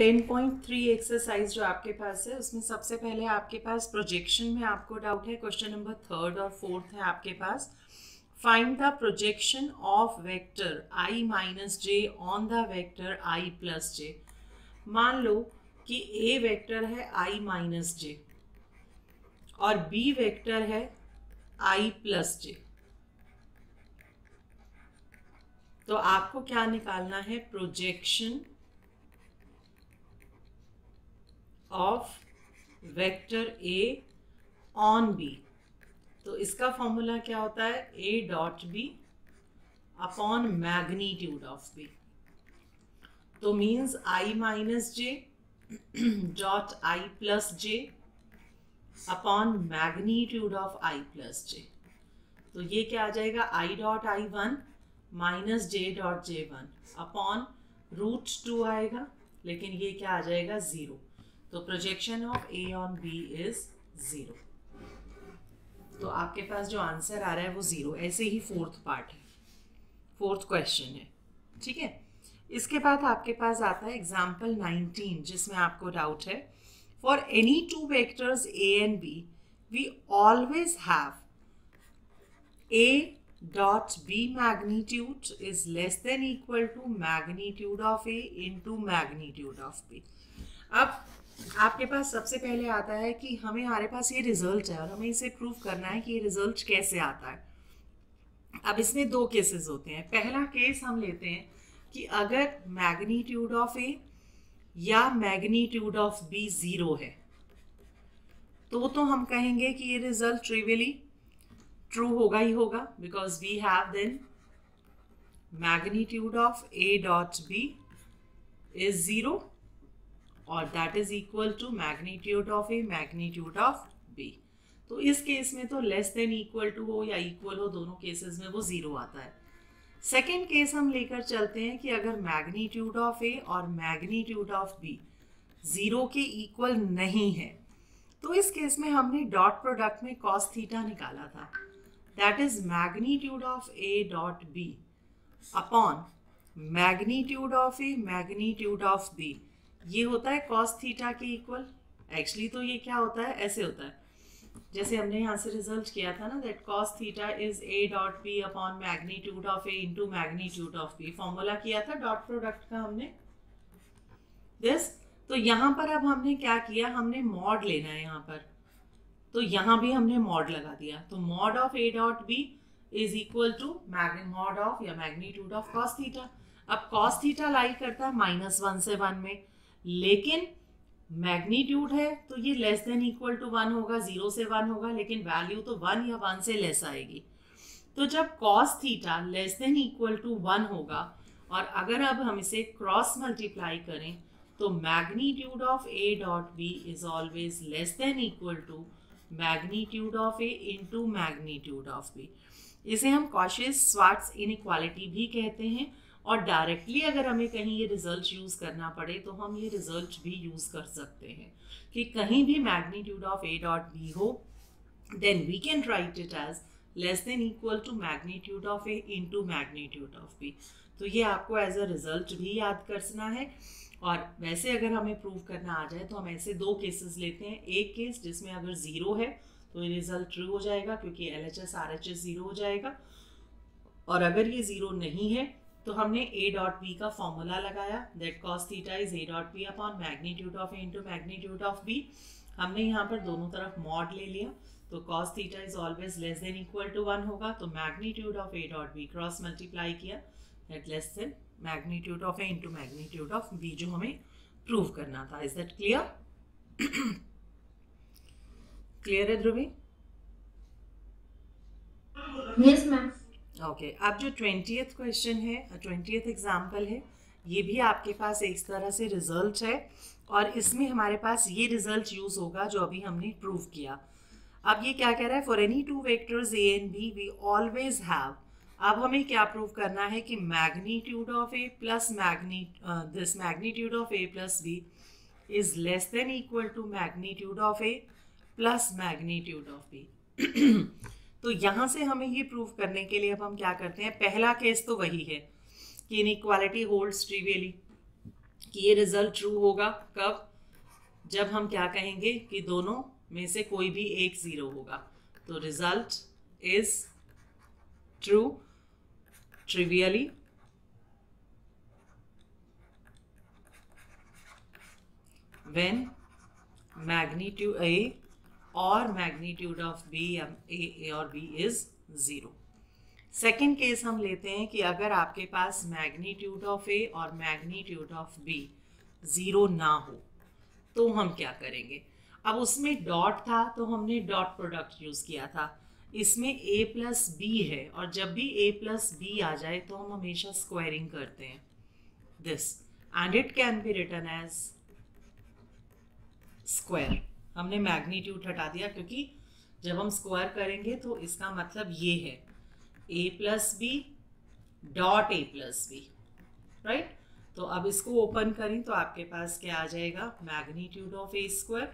10.3 exercise जो आपके पास है उसमें सबसे पहले आपके पास प्रोजेक्शन में आपको डाउट है। क्वेश्चन नंबर 3 और 4 है आपके पास। Find the projection of vector i minus j on the vector i plus j. मान लो कि a वेक्टर है i माइनस जे और b वेक्टर है i प्लस जे। तो आपको क्या निकालना है? Projection of vector A on B। तो इसका फॉर्मूला क्या होता है? A dot B upon magnitude of B। तो means I minus j dot I plus j upon magnitude of I plus j. तो ये क्या आ जाएगा? I dot I1 minus J dot J1 upon √2 आएगा, लेकिन ये क्या आ जाएगा? 0। तो projection of A on B is 0। तो आपके पास जो आंसर आ रहा है वो 0। ऐसे ही फोर्थ पार्ट है, फोर्थ क्वेश्चन है, ठीक है। इसके बाद आपके पास आता है एग्जाम्पल 19, जिसमें आपको डाउट है for any two vectors A and B we always have A dot B magnitude is less than equal to magnitude of A into magnitude of B। अब आपके पास सबसे पहले आता है कि हमारे पास ये रिजल्ट है और हमें इसे प्रूव करना है कि ये रिजल्ट कैसे आता है। अब इसमें दो केसेस होते हैं। पहला केस हम लेते हैं कि अगर मैग्नीट्यूड ऑफ ए या मैग्नीट्यूड ऑफ बी 0 है तो हम कहेंगे कि ये रिजल्ट ट्रिवियली ट्रू होगा ही होगा, because we have then magnitude of A dot B is 0 और that is equal to magnitude of A magnitude of B. तो इस केस में तो लेस देन इक्वल टू हो या इक्वल हो, दोनों केसेस में वो 0 आता है। सेकेंड केस हम लेकर चलते हैं कि अगर मैग्नीट्यूड ऑफ ए और मैग्नीट्यूड ऑफ बी 0 के इक्वल नहीं है, तो इस केस में हमने डॉट प्रोडक्ट में कॉस थीटा निकाला था, that is magnitude of A dot B upon magnitude of A magnitude of B. ये होता है कॉस थीटा के इक्वल। एक्चुअली तो ये क्या होता है? ऐसे होता है जैसे हमने यहाँ से रिजल्ट किया था ना, that cos theta is A dot B upon magnitude of A into magnitude of B. Formula किया था डॉट प्रोडक्ट का हमने दिस। तो यहाँ पर अब हमने क्या किया? हमने मॉड लेना है यहाँ पर, तो यहाँ भी हमने मॉड लगा दिया। तो mod of A dot B is equal to mod of या मैग्नीट्यूड ऑफ कॉस थीटा। अब कॉस थीटा लाई करता है -1 से 1 में, लेकिन मैग्नीट्यूड है तो ये लेस देन इक्वल टू 1 होगा, 0 से 1 होगा, लेकिन वैल्यू तो 1 या 1 से लेस आएगी। तो जब cos theta less than equal to 1 होगा और अगर अब हम इसे क्रॉस मल्टीप्लाई करें तो magnitude of A dot B is always less than equal to magnitude of A into magnitude of B. इसे हम कॉशी-श्वार्ट्ज इनइक्वालिटी भी कहते हैं। और डायरेक्टली अगर हमें कहीं ये रिजल्ट यूज़ करना पड़े तो हम ये रिजल्ट भी यूज़ कर सकते हैं कि कहीं भी magnitude of A dot B हो, then we can write it as less than equal to magnitude of A into magnitude of B. तो ये आपको एज अ रिजल्ट भी याद करना है। और वैसे अगर हमें प्रूव करना आ जाए तो हम ऐसे दो केसेस लेते हैं। एक केस जिसमें अगर 0 है तो ये रिजल्ट ट्रू हो जाएगा क्योंकि LHS RHS 0 हो जाएगा, और अगर ये 0 नहीं है तो हमने ए डॉट बी का फॉर्मूला लगाया, that cos theta is A dot B upon magnitude of A into magnitude of B. हमने यहाँ पर दोनों तरफ मॉड ले लिया, तो cos theta is always less than equal to 1 होगा। तो magnitude of A dot B cross multiply किया, that less than magnitude of A into magnitude of B, जो हमें प्रूव करना था। Is that clear? क्लियर है ध्रुवी? Yes ma'am. ओके, अब जो 20th क्वेश्चन है, 20th एग्जाम्पल है, ये भी आपके पास एक तरह से रिजल्ट है और इसमें हमारे पास ये रिजल्ट यूज होगा जो अभी हमने प्रूव किया। अब ये क्या कह रहा है? For any two vectors A and B we always have. अब हमें क्या प्रूव करना है कि magnitude of A plus this magnitude of A plus B is less than equal to magnitude of A plus magnitude of B. तो यहाँ से हमें ये प्रूव करने के लिए अब हम क्या करते हैं? पहला केस तो वही है कि इनइक्वालिटी होल्ड्स ट्रिवियली, कि ये रिजल्ट ट्रू होगा कब, जब हम क्या कहेंगे कि दोनों में से कोई भी एक 0 होगा। तो result is true trivially when magnitude A और magnitude of B या A और B is 0। सेकेंड केस हम लेते हैं कि अगर आपके पास मैग्नीट्यूड ऑफ A और मैग्नीट्यूड ऑफ B 0 ना हो तो हम क्या करेंगे। अब उसमें डॉट था तो हमने डॉट प्रोडक्ट यूज़ किया था, इसमें A प्लस B है और जब भी A प्लस B आ जाए तो हम हमेशा स्क्वायरिंग करते हैं this and it can be written as square. हमने मैग्नीट्यूड हटा दिया क्योंकि जब हम स्क्वायर करेंगे तो इसका मतलब ये है a plus B dot a plus B, right. तो अब इसको ओपन करें तो आपके पास क्या आ जाएगा, magnitude of a square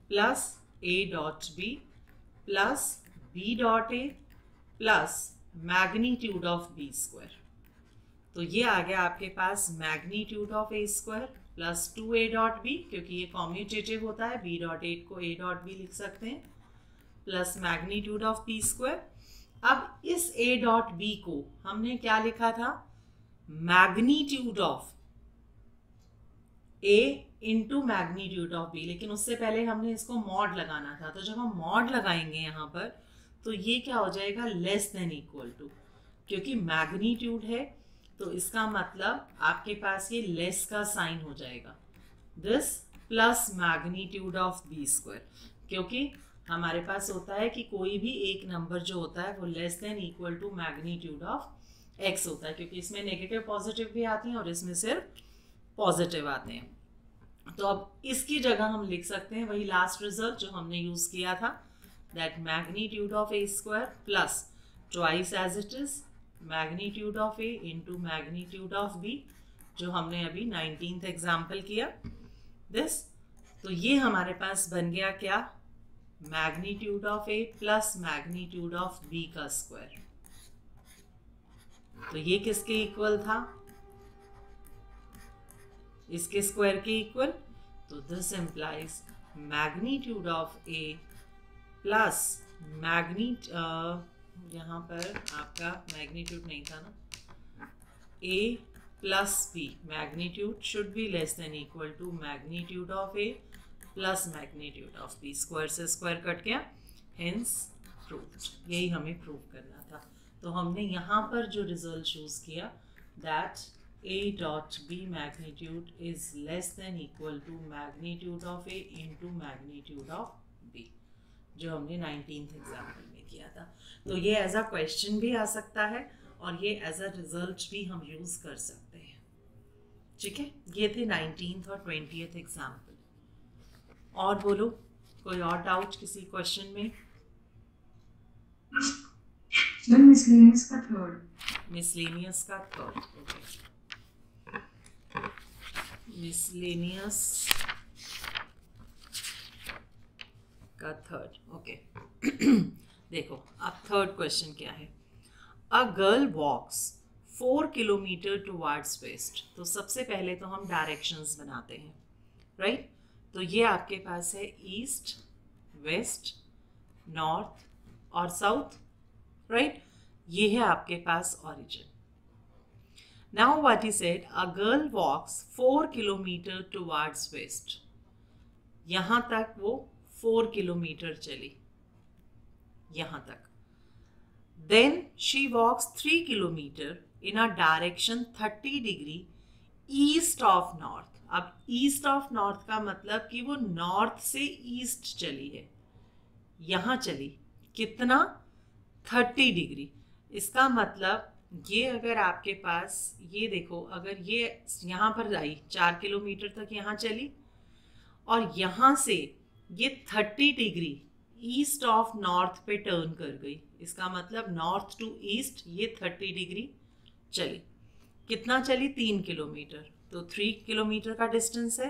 plus a dot b plus b dot a plus magnitude of b square. तो ये आ गया आपके पास magnitude of a square plus 2a dot B, क्योंकि ये कॉम्यूटेटिव होता है, b डॉट ए को a डॉट बी लिख सकते हैं, plus magnitude of b square. अब इस a डॉट b को हमने क्या लिखा था, magnitude of a into magnitude of b, लेकिन उससे पहले हमने इसको मॉड लगाना था। तो जब हम मॉड लगाएंगे यहाँ पर तो ये क्या हो जाएगा, लेस देन इक्वल टू, क्योंकि मैग्नीट्यूड है तो इसका मतलब आपके पास ये लेस का साइन हो जाएगा, this plus magnitude of B square, क्योंकि हमारे पास होता है कि कोई भी एक नंबर जो होता है वो less than equal to magnitude of X होता है, क्योंकि इसमें नेगेटिव पॉजिटिव भी आती हैं और इसमें सिर्फ पॉजिटिव आते हैं। तो अब इसकी जगह हम लिख सकते हैं वही लास्ट रिजल्ट जो हमने यूज़ किया था, that magnitude of A square plus twice as it is magnitude of A into magnitude of B, जो हमने अभी 19th एग्जाम्पल किया दिस। तो ये हमारे पास बन गया क्या, magnitude of A plus magnitude of B का स्क्वायर। तो ये किसके इक्वल था, इसके स्क्वायर के इक्वल। तो this implies magnitude of A plus यहाँ पर आपका मैग्नीट्यूड नहीं था ना, a plus B, magnitude should be less than equal to magnitude of a plus magnitude of b, square से स्क्वायर कट गया, हेंस प्रूव्ड। यही हमें प्रूव करना था। तो हमने यहाँ पर जो रिजल्ट चूज किया, that a dot b magnitude is less than equal to magnitude of a into magnitude of b, जो हमने 19th एग्जाम्पल में किया था। तो ये एज अ क्वेश्चन भी आ सकता है और ये एज अ रिजल्ट भी हम यूज कर सकते हैं, ठीक है। ये थे 19th और 20th एग्जाम्पल। और बोलो, कोई और डाउट किसी क्वेश्चन में? मिसलेनियस का थर्ड, मिसलेनियस का थर्ड, ओके। मिसलेनियस का थर्ड, ओके। देखो अब थर्ड क्वेश्चन क्या है, a girl walks 4 kilometre towards west. तो सबसे पहले तो हम डायरेक्शंस बनाते हैं, राइट। तो ये आपके पास है ईस्ट, वेस्ट, नॉर्थ और साउथ, राइट। ये है आपके पास origin. Now what he said, a girl walks 4 kilometre towards west. यहाँ तक वो 4 किलोमीटर चली, यहाँ तक। Then she walks 3 kilometer in a direction 30 degree east of north. अब east of north का मतलब कि वो north से east चली है, यहाँ चली कितना, 30 डिग्री। इसका मतलब ये अगर आपके पास ये देखो, अगर ये यहाँ पर आई 4 किलोमीटर तक यहाँ चली और यहाँ से ये 30 डिग्री ईस्ट ऑफ नॉर्थ पे टर्न कर गई, इसका मतलब नॉर्थ टू ईस्ट ये 30 डिग्री चली। कितना चली, 3 किलोमीटर, तो 3 किलोमीटर का डिस्टेंस है।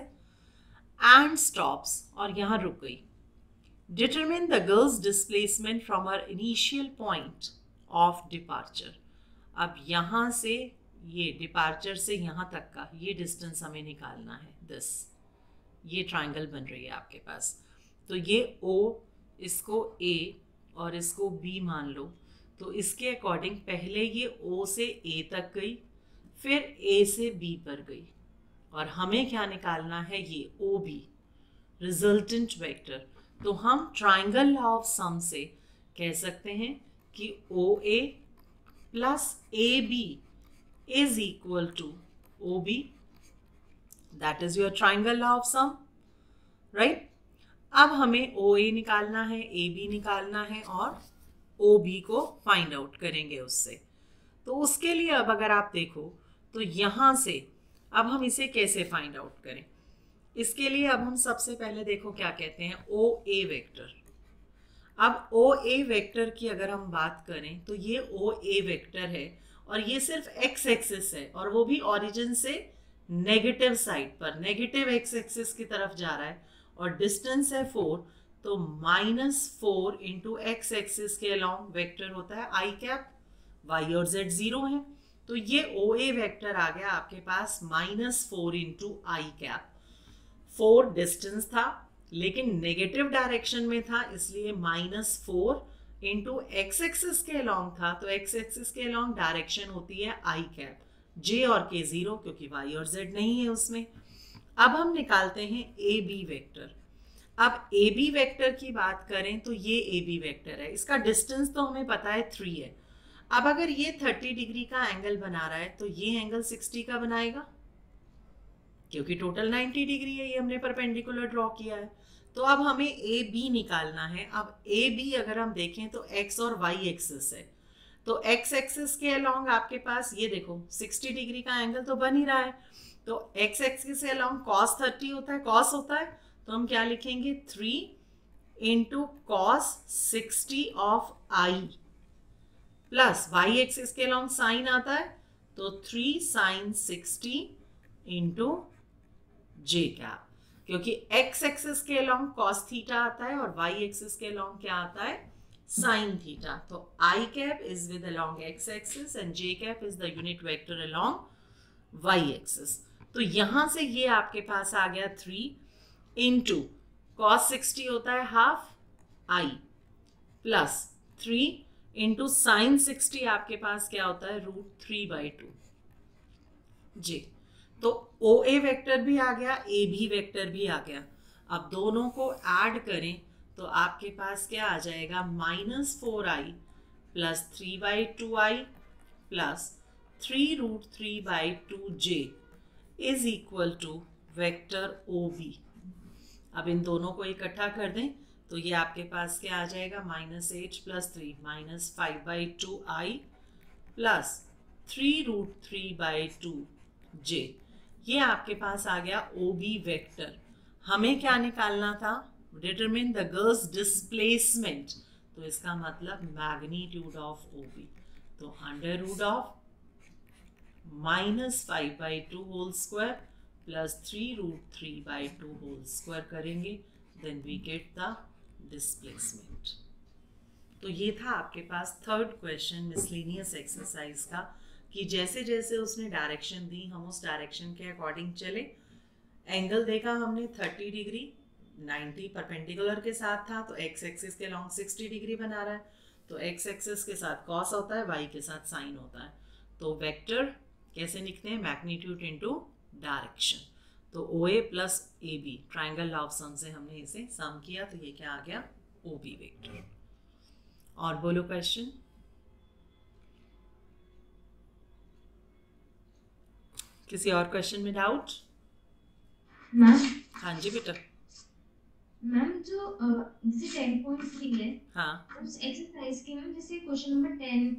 एंड स्टॉप्स, और यहाँ रुक गई। Determine the girls displacement from her initial point of departure. अब यहाँ से ये डिपार्चर से यहाँ तक का ये डिस्टेंस हमें निकालना है, ये ट्राइंगल बन रही है आपके पास। तो ये O, इसको A और इसको B मान लो। तो इसके अकॉर्डिंग पहले ये O से A तक गई, फिर A से B पर गई, और हमें क्या निकालना है, ये OB रिजल्टेंट वेक्टर। तो हम ट्राइंगल लॉ ऑफ सम से कह सकते हैं कि OA plus AB is equal to OB, that is your triangle law of sum, right. अब हमें OA निकालना है, AB निकालना है और OB को फाइंड आउट करेंगे उससे। तो उसके लिए अब अगर आप देखो तो यहाँ से अब हम इसे कैसे फाइंड आउट करें, इसके लिए अब हम सबसे पहले देखो क्या कहते हैं, OA वेक्टर। अब OA वेक्टर की अगर हम बात करें तो ये OA वेक्टर है और ये सिर्फ x एक्सिस है, और वो भी ओरिजिन से नेगेटिव साइड पर, नेगेटिव x एक्सिस की तरफ जा रहा है, और डिस्टेंस है 4, तो -4 इंटू x एक्सिस के अलॉन्ग वेक्टर होता है i कैप, y और z 0 है। तो ये OA वेक्टर आ गया आपके पास -4 इंटू i कैप। 4 डिस्टेंस था लेकिन नेगेटिव डायरेक्शन में था, इसलिए -4 इंटू x एक्सिस के अलॉन्ग था, तो x एक्सिस के अलॉन्ग डायरेक्शन होती है i कैप, j और k 0 क्योंकि y और z नहीं है उसमें। अब हम निकालते हैं AB वेक्टर। अब AB वेक्टर की बात करें तो ये AB वेक्टर है, इसका डिस्टेंस तो हमें पता है 3 है। अब अगर ये 30 डिग्री का एंगल बना रहा है तो ये एंगल 60 का बनाएगा, क्योंकि टोटल 90 डिग्री है, ये हमने परपेंडिकुलर ड्रॉ किया है। तो अब हमें AB निकालना है। अब AB अगर हम देखें तो x और y एक्सिस है, तो x एक्सिस के अलॉन्ग आपके पास ये देखो 60 डिग्री का एंगल तो बन ही रहा है, तो x एक्सिस के अलॉन्ग cos 30 होता है, cos होता है, तो हम क्या लिखेंगे 3 into cos 60 of i, plus y axis के अलॉन्ग साइन आता है, तो 3 sin 60 इंटू j कैप, क्योंकि x एक्सिस के अलॉन्ग cos थीटा आता है और y एक्सिस के अलॉन्ग क्या आता है, sin थीटा। तो i cap is with along x axis and j cap is the unit vector along y axis. तो यहां से ये आपके पास आ गया 3 इंटू cos 60 होता है half i, plus 3 into sine 60 आपके पास क्या होता है √3/2 जी। तो OA वेक्टर भी आ गया, AB वेक्टर भी आ गया। अब दोनों को ऐड करें तो आपके पास क्या आ जाएगा, -4i plus 3/2i plus 3√3/2j is equal to vector OB। अब इन दोनों को इकट्ठा कर दें तो ये आपके पास क्या आ जाएगा, -8 प्लस 3 -5/2i प्लस 3√3/2j। ये आपके पास आ गया OB वेक्टर। हमें क्या निकालना था, डिटरमिन द गर्ल्स डिस्प्लेसमेंट, तो इसका मतलब मैग्नीट्यूड ऑफ OB। तो √- -5/2 whole square plus 3√3/2 whole square करेंगे, then we get the displacement. तो ये था आपके पास थर्ड क्वेश्चन मिसलेनियस एक्सरसाइज का, कि जैसे जैसे उसने डायरेक्शन दी हम उस डायरेक्शन के अकॉर्डिंग चले। एंगल देखा हमने 30 डिग्री, 90 परपेंडिकुलर के साथ था, तो x एक्सिस के लॉन्ग 60 डिग्री बना रहा है, तो x एक्सिस के साथ cos होता है, y के साथ sin होता है। तो वेक्टर कैसे लिखते हैं, मैग्नीट्यूड इनटू डायरेक्शन। तो OA plus AB triangle law of sum से हमने इसे सम किया, तो ये क्या आ गया, OB वेक्टर। और बोलो क्वेश्चन। किसी और क्वेश्चन में डाउट? मैम हाँ जी बेटा। मैम जो जैसे 10.3 है, हाँ उस एक्सरसाइज के मैम जैसे क्वेश्चन नंबर 10,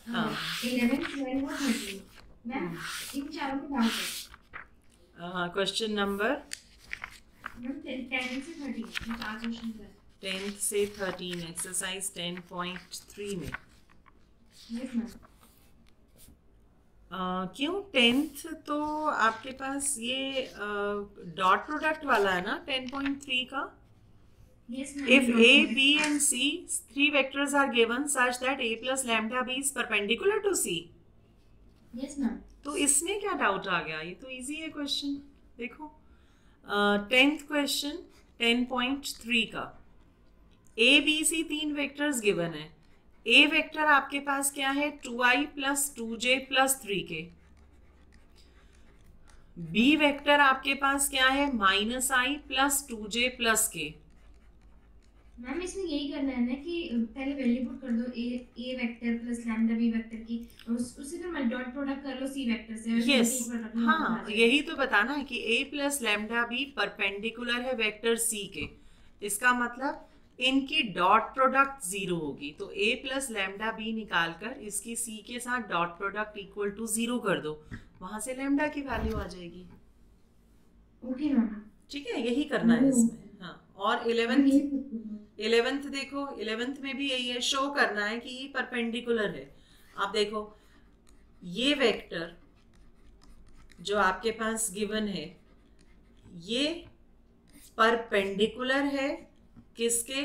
हाँ 11, 12 और 13, मैम इन चारों में डाउट है। क्वेश्चन नंबर मैम 10 से 13 चार क्वेश्चन है। 10 से 13 एक्सरसाइज 10.3 में। Yes ma'am. क्यों 10th तो आपके पास ये डॉट प्रोडक्ट वाला है ना 10.3 का। Yes, ma'am. If A, B and C, three vectors are given such that A plus lambda B is perpendicular to C. Yes ma'am. तो इसमें क्या डाउट आ गया, ये तो इजी है क्वेश्चन। देखो 10th क्वेश्चन 10.3 का A B C 3 vectors given है। ए वेक्टर आपके पास क्या है 2i + 2j + 3k। B vector आपके पास क्या है -i + 2j + k। मैम इसमें यही करना है ना कि पहले वैल्यू पुट कर दो A vector plus lambda B vector की, और उससे फिर डॉट प्रोडक्ट कर लो सी वेक्टर से। यस हाँ, यही तो बताना है कि a + λb परपेंडिकुलर है वेक्टर c के। इसका मतलब इनकी डॉट प्रोडक्ट 0 होगी। तो a + λb निकाल कर इसकी c के साथ डॉट प्रोडक्ट = 0 कर दो, वहां से लैम्डा की वैल्यू आ जाएगी। ओके मैम, ठीक है, यही करना है इसमें। हाँ, और 11th देखो, 11th में भी यही है, शो करना है कि ये परपेंडिकुलर है। आप देखो ये वेक्टर जो आपके पास गिवन है ये परपेंडिकुलर है किसके,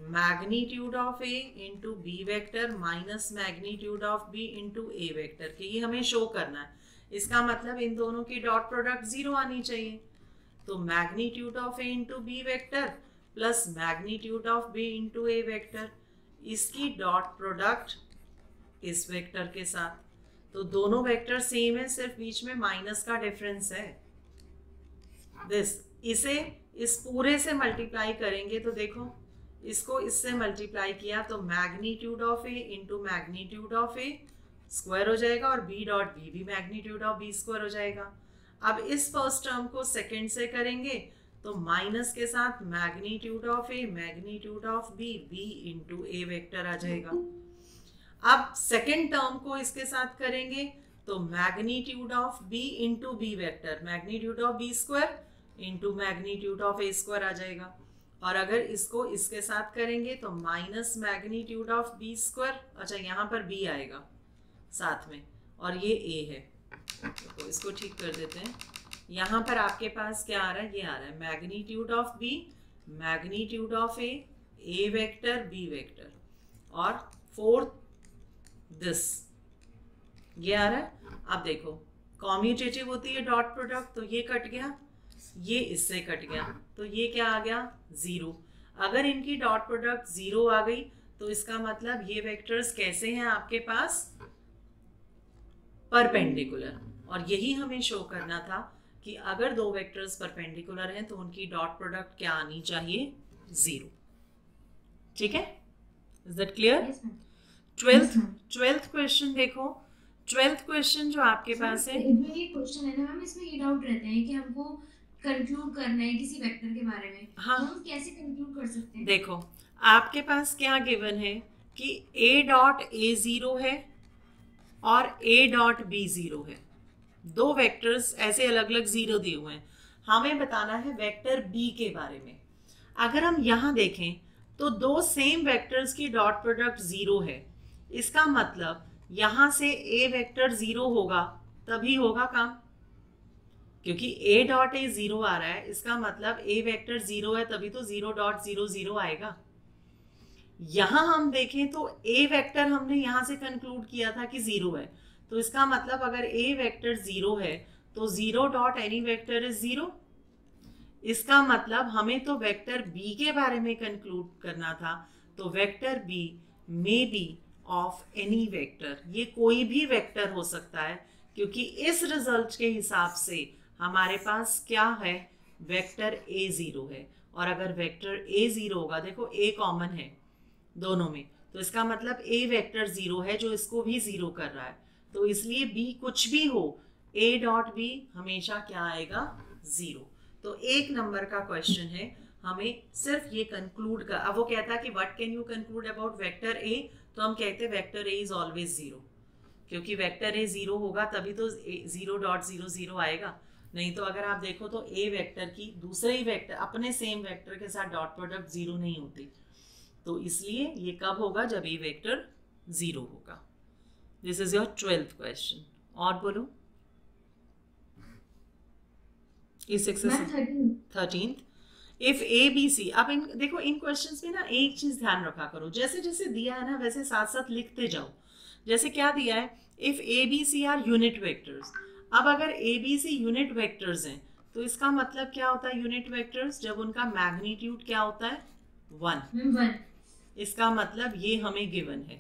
magnitude of A into B vector minus magnitude of B into A vector के। ये हमें शो करना है। इसका मतलब इन दोनों की डॉट प्रोडक्ट 0 आनी चाहिए। तो magnitude of A into B vector plus magnitude of B into A vector, इसकी डॉट प्रोडक्ट इस वेक्टर के साथ। तो दोनों वेक्टर सेम है, सिर्फ बीच में माइनस का डिफरेंस है। इसे इस पूरे से मल्टीप्लाई करेंगे तो देखो इसको इससे मल्टीप्लाई किया तो magnitude of A into magnitude of A square हो जाएगा, और बी डॉट बी भी मैग्नीट्यूड ऑफ बी स्क्वायर हो जाएगा। अब इस फर्स्ट टर्म को सेकेंड से करेंगे तो माइनस के साथ magnitude of A magnitude of B B into A vector आ जाएगा। अब सेकेंड टर्म को इसके साथ करेंगे तो magnitude of B into B vector magnitude of B square into magnitude of A square आ जाएगा। और अगर इसको इसके साथ करेंगे तो minus magnitude of B square, अच्छा यहाँ पर बी आएगा साथ में और ये ए है, तो इसको ठीक कर देते हैं। यहाँ पर आपके पास क्या आ रहा है, ये आ रहा है magnitude of B magnitude of A vector B vector, और फोर्थ दिस ये आ रहा है। अब देखो कॉम्यूटेटिव होती है डॉट प्रोडक्ट, तो ये कट गया, ये इससे कट गया, तो ये क्या आ गया 0। अगर इनकी डॉट प्रोडक्ट 0 आ गई तो इसका मतलब ये वेक्टर्स कैसे हैं आपके पास, परपेंडिकुलर। और यही हमें शो करना था कि अगर दो वेक्टर्स परपेंडिकुलर हैं तो उनकी डॉट प्रोडक्ट क्या आनी चाहिए 0। ठीक है, is that clear? 12th question देखो। 12th क्वेश्चन जो आपके पास है, ये क्वेश्चन है ना मैम, इसमें ये डाउट रहता है कि हमको कंक्लूड करना है किसी वेक्टर के बारे में। हाँ, तो हम कैसे कंक्लूड कर सकते हैं? देखो आपके पास क्या गिवन है कि a डॉट a 0 है और a डॉट b 0 है। दो वेक्टर्स ऐसे अलग अलग 0 दिए हुए हैं। हमें बताना है वेक्टर b के बारे में। अगर हम यहाँ देखें तो दो सेम वेक्टर्स की डॉट प्रोडक्ट 0 है। इसका मतलब यहाँ से a वेक्टर 0 होगा तभी होगा काम, क्योंकि a डॉट a 0 आ रहा है, इसका मतलब a वेक्टर 0 है तभी तो 0 डॉट 0 0 आएगा। यहाँ हम देखें तो a वेक्टर हमने यहाँ से कंक्लूड किया था कि 0 है, तो इसका मतलब अगर a वेक्टर 0 है तो 0 डॉट एनी वेक्टर इज 0। इसका मतलब हमें तो वेक्टर b के बारे में कंक्लूड करना था, तो vector b may be of any vector, ये कोई भी वेक्टर हो सकता है, क्योंकि इस रिजल्ट के हिसाब से हमारे पास क्या है, वेक्टर a 0 है। और अगर वेक्टर a 0 होगा, देखो a कॉमन है दोनों में, तो इसका मतलब a वेक्टर 0 है जो इसको भी 0 कर रहा है। तो इसलिए b कुछ भी हो, a डॉट b हमेशा क्या आएगा 0। तो 1 नंबर का क्वेश्चन है, हमें सिर्फ ये कंक्लूड कर। अब वो कहता है कि what can you conclude about vector a, तो हम कहते हैं वेक्टर a इज ऑलवेज 0, क्योंकि वेक्टर a 0 होगा तभी तो 0 डॉट 0 0 आएगा। नहीं तो अगर आप देखो तो a वेक्टर की दूसरे ही वेक्टर अपने सेम वेक्टर के साथ डॉट प्रोडक्ट 0 नहीं होती। तो इसलिए ये कब होगा, जब a वेक्टर 0 होगा। This is your 12th question. और बोलो इस exercise 13th if A B C. अब इन देखो इन क्वेश्चंस में ना एक चीज ध्यान रखा करो, जैसे जैसे दिया है ना वैसे साथ साथ लिखते जाओ। जैसे क्या दिया है, if A B C are unit vectors. अब अगर A B C unit vectors हैं तो इसका मतलब क्या होता है यूनिट वेक्टर्स, जब उनका मैग्नीट्यूड क्या होता है 1। इसका मतलब ये हमें गिवन है,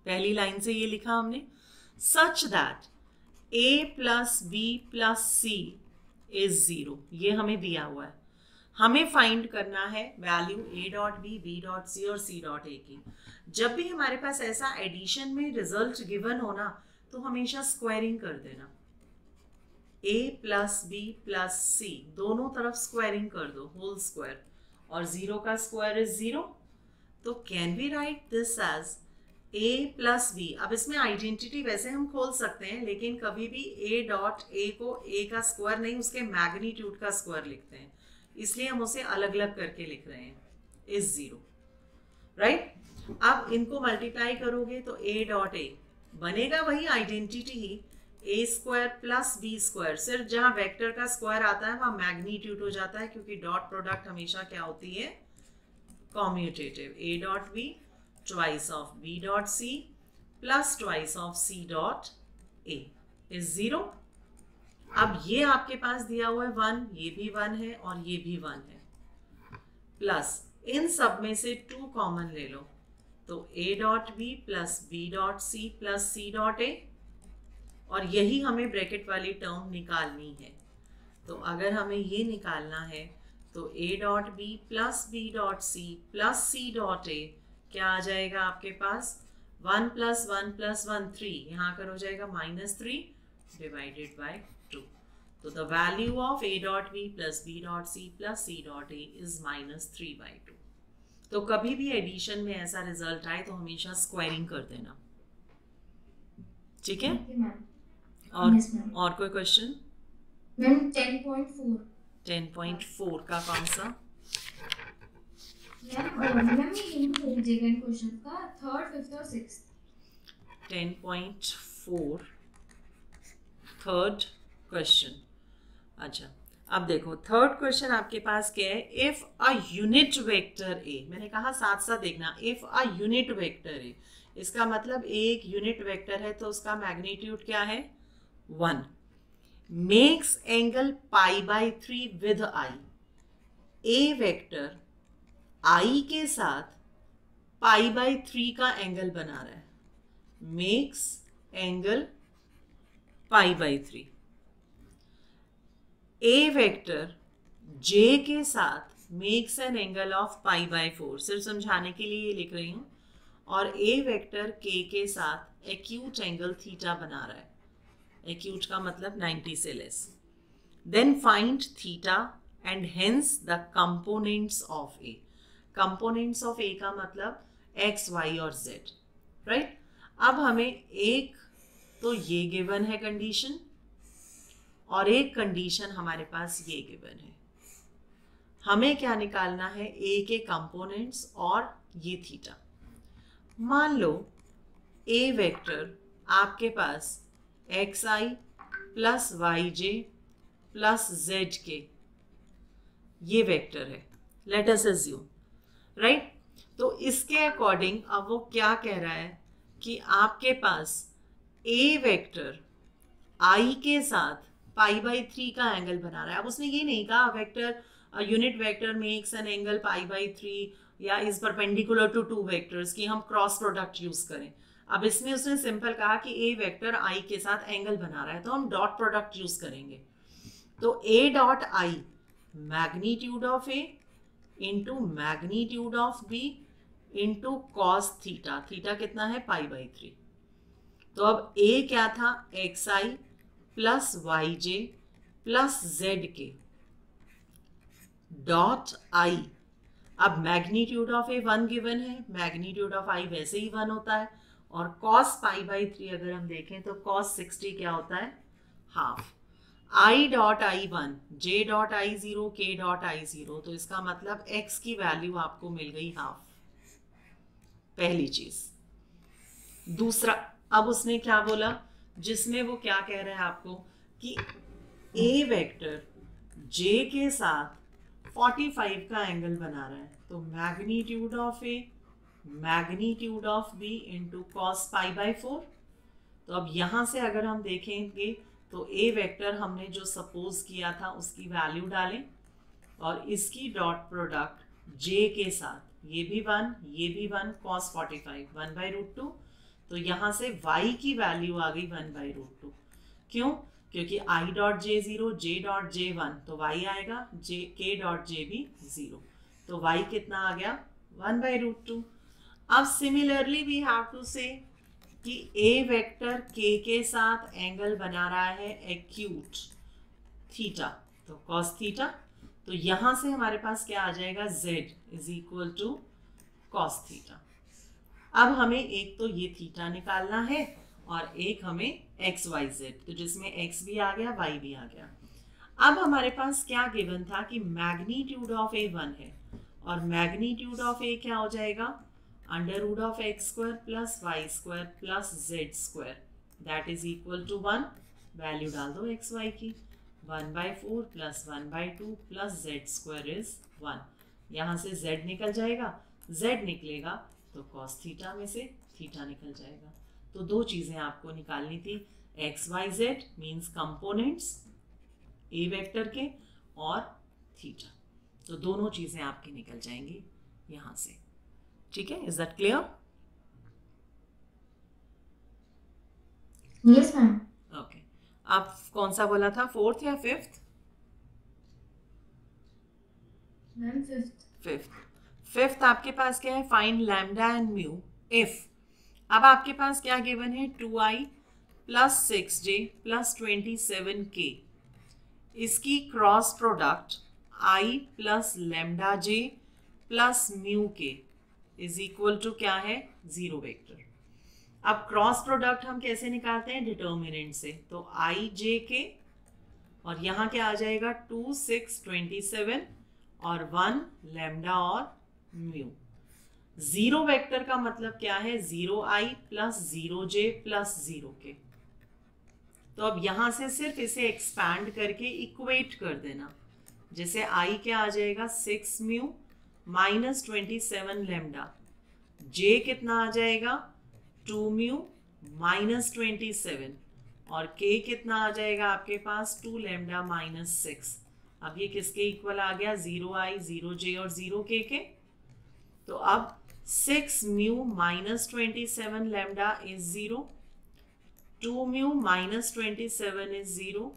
पहली लाइन से ये लिखा हमने, such that a plus B plus C is 0, ये हमें दिया हुआ है। हमें फाइंड करना है value a dot B, B dot C और c डॉट a की। जब भी हमारे पास ऐसा एडिशन में रिजल्ट गिवन हो ना तो हमेशा स्क्वायरिंग कर देना, a प्लस बी प्लस सी दोनों तरफ स्क्वायरिंग कर दो, होल स्क्वायर, और 0 का स्क्वायर इज 0। तो can we write this as a plus B. अब इसमें आइडेंटिटी वैसे हम खोल सकते हैं, लेकिन कभी भी a डॉट a को a का स्क्वायर नहीं, उसके मैग्नीट्यूड का स्क्वायर लिखते हैं, इसलिए हम उसे अलग अलग करके लिख रहे हैं, इज 0, राइट। अब इनको मल्टीप्लाई करोगे तो a डॉट a बनेगा वही आइडेंटिटी ही, a square plus B square, सिर्फ जहां वेक्टर का स्क्वायर आता है वहां मैग्नीट्यूड हो जाता है, क्योंकि डॉट प्रोडक्ट हमेशा क्या होती है, commutative. a dot b twice of b dot c plus twice of c dot a is 0। अब ये आपके पास दिया हुआ है 1, ये भी 1 है और ये भी 1 है, प्लस इन सब में से 2 कॉमन ले लो, तो a dot b plus b dot c plus c dot a, और यही हमें ब्रैकेट वाली टर्म निकालनी है। तो अगर हमें ये निकालना है तो a dot b plus b dot c plus c dot a क्या आ जाएगा आपके पास, 1 प्लस 1 प्लस 1 3, यहाँ कर हो जाएगा -3 डिवाइडेड बाय 2। तो the value of a dot b plus b dot c plus c dot a is -3/2। तो कभी भी एडिशन में ऐसा रिजल्ट आए तो हमेशा स्क्वायरिंग कर देना, ठीक है। और कोई क्वेश्चन? 10.4 का कौन सा? मैम ये हिंट दे दीजिएगा इन क्वेश्चन का, 3rd, 5th और 6th। 10.4 third question. अच्छा अब देखो थर्ड क्वेश्चन आपके पास क्या है, if a unit vector A, मैंने कहा साथ साथ देखना, if a unit vector A, इसका मतलब एक यूनिट वेक्टर है तो उसका मैग्नीट्यूड क्या है 1, makes angle π/3 with i. A vector i के साथ π/3 का एंगल बना रहा है, makes angle π/3। A vector j के साथ मेक्स एन एंगल ऑफ π/4, सिर्फ समझाने के लिए ये लिख रही हूं, और ए वेक्टर के साथ एक्यूट एंगल थीटा बना रहा है, एक्यूट का मतलब 90 से less. Then find theta and hence the components of A. Components of A का मतलब एक्स, वाई और जेड, राइट। अब हमें एक तो ये गिवन है कंडीशन, और एक कंडीशन हमारे पास ये गिवन है। हमें क्या निकालना है, ए के कंपोनेंट्स और ये थीटा। मान लो ए वेक्टर आपके पास x I plus Y J plus Z के ये वेक्टर है, लेट अस अज्यूम, राइट। तो इसके अकॉर्डिंग अब वो क्या कह रहा है कि आपके पास ए वेक्टर आई के साथ π/3 का एंगल बना रहा है। अब उसने ये नहीं कहा vector unit vector makes an angle π/3 या इज परपेंडिकुलर टू 2 वेक्टर्स की हम क्रॉस प्रोडक्ट यूज करें। अब इसमें उसने सिंपल कहा कि ए वेक्टर आई के साथ एंगल बना रहा है तो हम डॉट प्रोडक्ट यूज करेंगे। तो A dot I magnitude of A into magnitude of B into cos theta, theta कितना है π/3। तो अब ए क्या था, X I plus Y J plus Z के डॉट आई। अब मैग्नीट्यूड ऑफ ए 1 गिवन है, मैग्नीट्यूड ऑफ आई वैसे ही 1 होता है, और कॉस π/3 अगर हम देखें तो कॉस 60 क्या होता है, half. I dot I 1, J dot I 0, के डॉट आई 0, तो इसका मतलब एक्स की वैल्यू आपको मिल गई हाफ, पहली चीज। दूसरा, अब उसने क्या बोला, जिसमें वो क्या कह रहा है आपको कि ए वेक्टर जे के साथ 45 का एंगल बना रहा है, तो magnitude of A magnitude of B into cos π/4। तो अब यहाँ से अगर हम देखेंगे तो ए वेक्टर हमने जो सपोज किया था उसकी वैल्यू डालें और इसकी डॉट प्रोडक्ट जे के साथ, ये भी 1 ये भी 1, cos 45 1/√2। तो यहाँ से y की वैल्यू आ गई 1/√2। क्यों? क्योंकि i dot J 0, j dot J 1, तो y आएगा, k डॉट जे भी 0, तो y कितना आ गया 1/√2। अब सिमिलरली वी हैव टू से कि a वेक्टर k के साथ एंगल बना रहा है एक्यूट थीटा, तो cos थीटा, तो यहाँ से हमारे पास क्या आ जाएगा, z is equal to cos theta. अब हमें एक तो ये थीटा निकालना है और एक हमें एक्स वाई जेड, तो जिसमें एक्स भी आ गया वाई भी आ गया। अब हमारे पास क्या गिवन था कि मैग्नीट्यूड ऑफ ए 1 है और मैग्नीट्यूड ऑफ ए क्या हो जाएगा, under root of X square plus Y square plus Z square that is equal to 1। Value डाल दो एक्स वाई की, 1/4 plus 1/2 plus Z square is 1। यहाँ से z निकल जाएगा, z निकलेगा तो cos थीटा में से थीटा निकल जाएगा। तो दो चीज़ें आपको निकालनी थी, X Y Z means components A vector के और थीटा, तो दोनों चीज़ें आपकी निकल जाएंगी यहाँ से। ठीक है, is that clear? Yes ma'am. Okay, आप कौन सा बोला था, 4th या 5th? Ma'am 5th। 5th आपके पास क्या है, find lambda and mu if. अब आपके पास क्या गिवन है, 2i प्लस 6j प्लस 27k, इसकी cross product i plus lambda j plus mu k is equal to क्या है, 0 वेक्टर। अब क्रॉस प्रोडक्ट हम कैसे निकालते हैं, डिटर्मिनेंट से, तो i j k और यहाँ क्या आ जाएगा 2 6 27 और 1 लैम्डा और म्यू। 0 वेक्टर का मतलब क्या है, 0i plus 0j plus 0k। तो अब यहाँ से सिर्फ इसे एक्सपैंड करके इक्वेट कर देना, जैसे i क्या आ जाएगा 6 म्यू माइनस 27 लैम्डा, j कितना आ जाएगा 2 म्यू माइनस 27 और k कितना आ जाएगा आपके पास 2 लैम्डा माइनस 6। अब ये किसके इक्वल आ गया, 0i 0j और 0k के। तो अब 6 mu minus 27 lambda is 0, 2 mu minus 27 is 0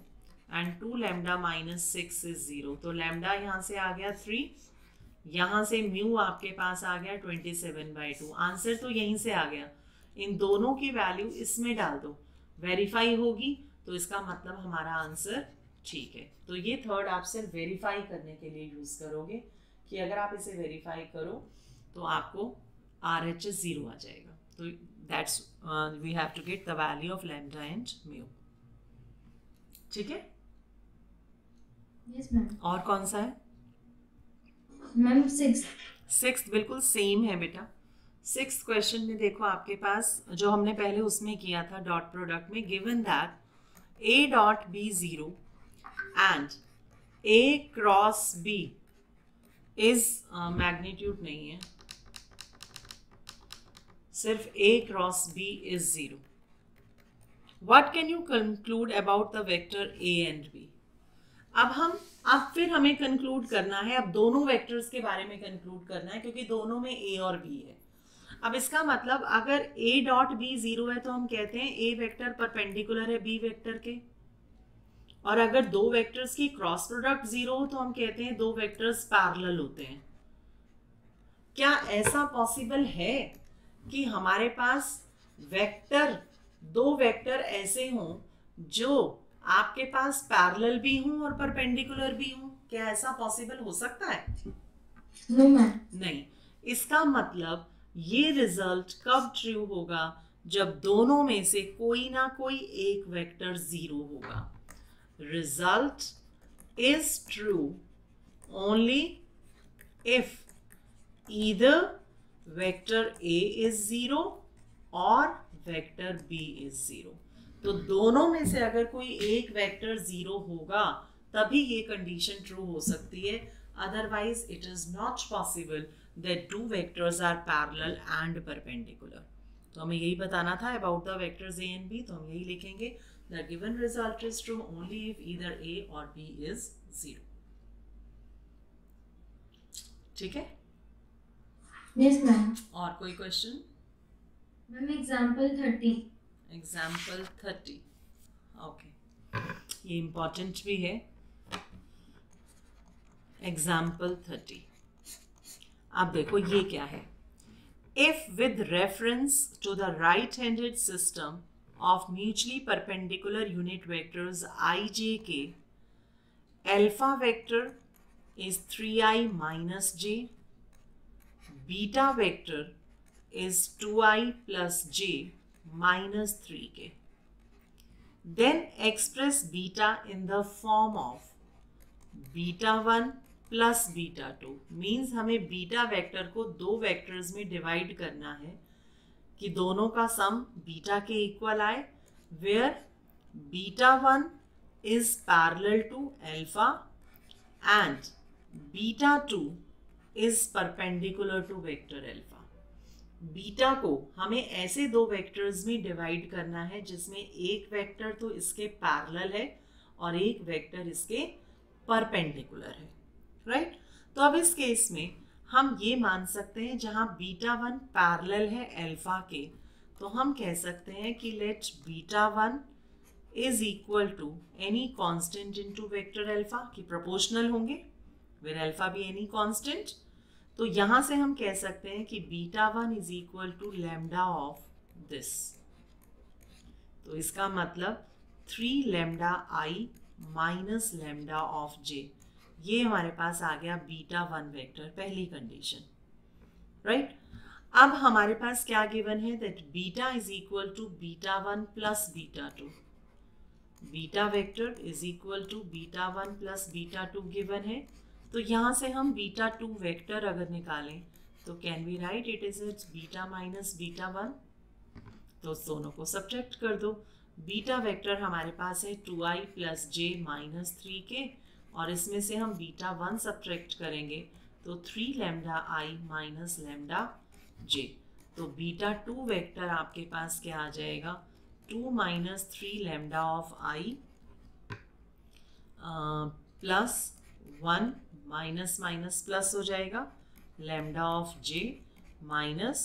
and 2 lambda minus 6 is 0। तो लैम्डा यहाँ से आ गया 3, यहाँ से म्यू आपके पास आ गया 27/2। आंसर तो यहीं से आ गया, इन दोनों की वैल्यू इसमें डाल दो, वेरीफाई होगी तो इसका मतलब हमारा आंसर ठीक है। तो ये थर्ड आप सिर्फ वेरीफाई करने के लिए यूज़ करोगे कि अगर आप इसे वेरीफाई करो तो आपको RHS 0 आ जाएगा। तो that's we have to get the value of lambda and mu. ठीक है, यस मैम। और कौन सा है मैम 6th बिल्कुल सेम है बेटा। 6th क्वेश्चन में देखो आपके पास जो हमने पहले उसमें किया था डॉट प्रोडक्ट में, given that a dot b 0 and a cross b is magnitude नहीं है, सिर्फ a cross b is 0। What can you conclude about the vector a and b? अब फिर हमें कंक्लूड करना है, अब दोनों वेक्टर्स के बारे में कंक्लूड करना है क्योंकि दोनों में a और b है। अब इसका मतलब अगर a डॉट b 0 है तो हम कहते हैं a वेक्टर परपेंडिकुलर है b वेक्टर के, और अगर दो वेक्टर्स की क्रॉस प्रोडक्ट 0 हो तो हम कहते हैं दो वेक्टर्स पैरेलल होते हैं। क्या ऐसा पॉसिबल है कि हमारे पास वेक्टर, दो वेक्टर ऐसे हों जो आपके पास पैरेलल भी हों और परपेंडिकुलर भी हों? क्या ऐसा पॉसिबल हो सकता है? No ma'am. नहीं। इसका मतलब ये रिजल्ट कब ट्रू होगा, जब दोनों में से कोई ना कोई एक वेक्टर 0 होगा। Result is true only if either vector A is 0 और वेक्टर B is 0। तो दोनों में से अगर कोई एक वेक्टर 0 होगा तभी ये कंडीशन ट्रू हो सकती है, otherwise it is not possible that two vectors are parallel and perpendicular। तो हमें यही बताना था about the vectors A and B, तो हम यही लिखेंगे the given result is true only if either A or B is 0. ठीक है? Yes ma'am. और कोई question? Ma'am example 30. Example 30. Okay, ये इम्पॉर्टेंट भी है. एग्जाम्पल 30. अब देखो ये क्या है. If with reference to the right handed system of mutually perpendicular unit vectors I J K, alpha vector is 3i minus j, beta vector is 2i plus j minus 3k. Then express beta in the form of beta 1 plus beta 2. Means हमें beta vector को दो vectors में divide करना है कि दोनों का sum beta के इक्वल आए, where beta 1 is parallel to alpha and beta 2 is perpendicular to vector alpha. Beta को हमें ऐसे दो वेक्टर्स में डिवाइड करना है जिसमें एक वेक्टर तो इसके पैरेलल है और एक वेक्टर इसके परपेंडिकुलर है, राइट? तो अब इस केस में हम ये मान सकते हैं जहां बीटा 1 पैरेलल है अल्फा के, तो हम कह सकते हैं कि let beta 1 is equal to any constant into vector alpha, की प्रोपोर्शनल होंगे where alpha be any constant. तो यहाँ से हम कह सकते हैं कि beta 1 is equal to lambda of this. तो इसका मतलब 3 lambda I minus lambda of J, ये हमारे पास आ गया बीटा 1 वेक्टर, पहली कंडीशन, राइट? अब हमारे पास क्या गिवन है, that beta is equal to beta 1 plus beta 2. Beta vector is equal to beta 1 plus beta 2 given है. तो यहाँ से हम बीटा 2 वेक्टर अगर निकालें तो can we write it is it's beta minus beta 1. तो दोनों को सब्ट्रैक्ट कर दो. बीटा वेक्टर हमारे पास है 2i प्लस जे माइनस 3k, और इसमें से हम बीटा 1 सब्ट्रैक्ट करेंगे तो 3 लैम्डा आई माइनस लैम्डा जे. तो बीटा 2 वेक्टर आपके पास क्या आ जाएगा, 2 minus 3 lambda of I plus 1 minus minus plus हो जाएगा lambda of J minus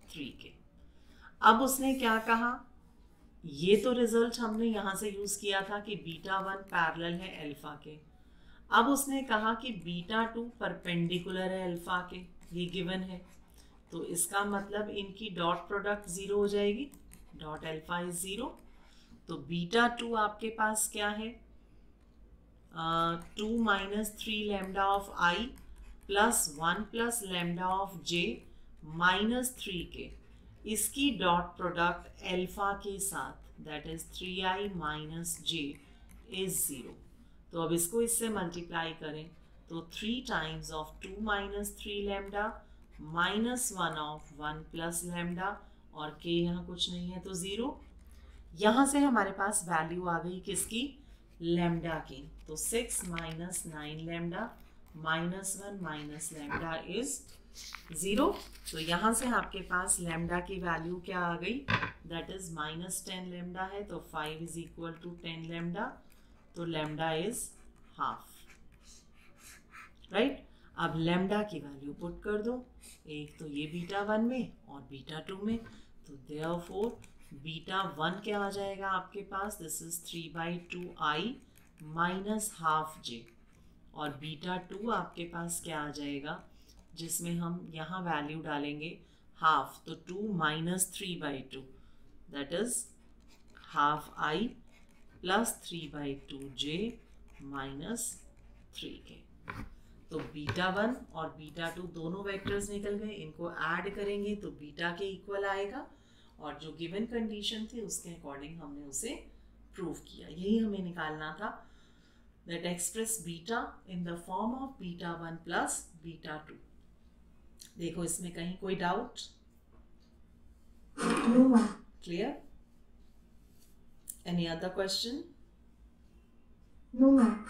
3k. अब उसने क्या कहा, ये तो रिजल्ट हमने यहाँ से यूज़ किया था कि बीटा 1 पैरेलल है अल्फा के. अब उसने कहा कि बीटा 2 परपेंडिकुलर है अल्फा के, ये गिवन है. तो इसका मतलब इनकी डॉट प्रोडक्ट 0 हो जाएगी, डॉट अल्फा इज 0. तो बीटा 2 आपके पास क्या है, 2 minus 3 lambda of I plus 1 plus lambda of J minus 3k. इसकी डॉट प्रोडक्ट अल्फा के साथ that is 3i minus J is 0. तो अब इसको इससे मल्टीप्लाई करें तो 3 times of 2 minus 3 lambda minus 1 of 1 plus lambda, और k यहाँ कुछ नहीं है तो 0. यहाँ से हमारे पास वैल्यू आ गई किसकी, लैम्डा की. तो 6 minus 9 lambda minus 1 minus lambda is 0. तो यहाँ से आपके पास लैम्डा की वैल्यू क्या आ गई, दैट इज माइनस 10 लैम्डा है, तो 5 इज इक्वल टू 10 लैम्डा. तो लैम्डा इज हाफ, राइट? अब लैम्डा की वैल्यू पुट कर दो, एक तो ये बीटा 1 में और बीटा 2 में. तो देयरफॉर बीटा 1 क्या आ जाएगा आपके पास, this is 3/2i minus half J, और बीटा 2 आपके पास क्या आ जाएगा, जिसमें हम यहाँ वैल्यू डालेंगे हाफ, तो 2 minus 3/2 that is half I plus 3/2 J minus 3k. तो बीटा 1 और बीटा 2 दोनों वेक्टर्स निकल गए, इनको ऐड करेंगे तो बीटा के इक्वल आएगा, और जो गिवन कंडीशन थी उसके अकॉर्डिंग हमने उसे प्रूव किया. यही हमें निकालना था, that express beta in the form of beta 1 plus beta 2. देखो इसमें कहीं कोई doubt? Clear? Any other question? No ma'am.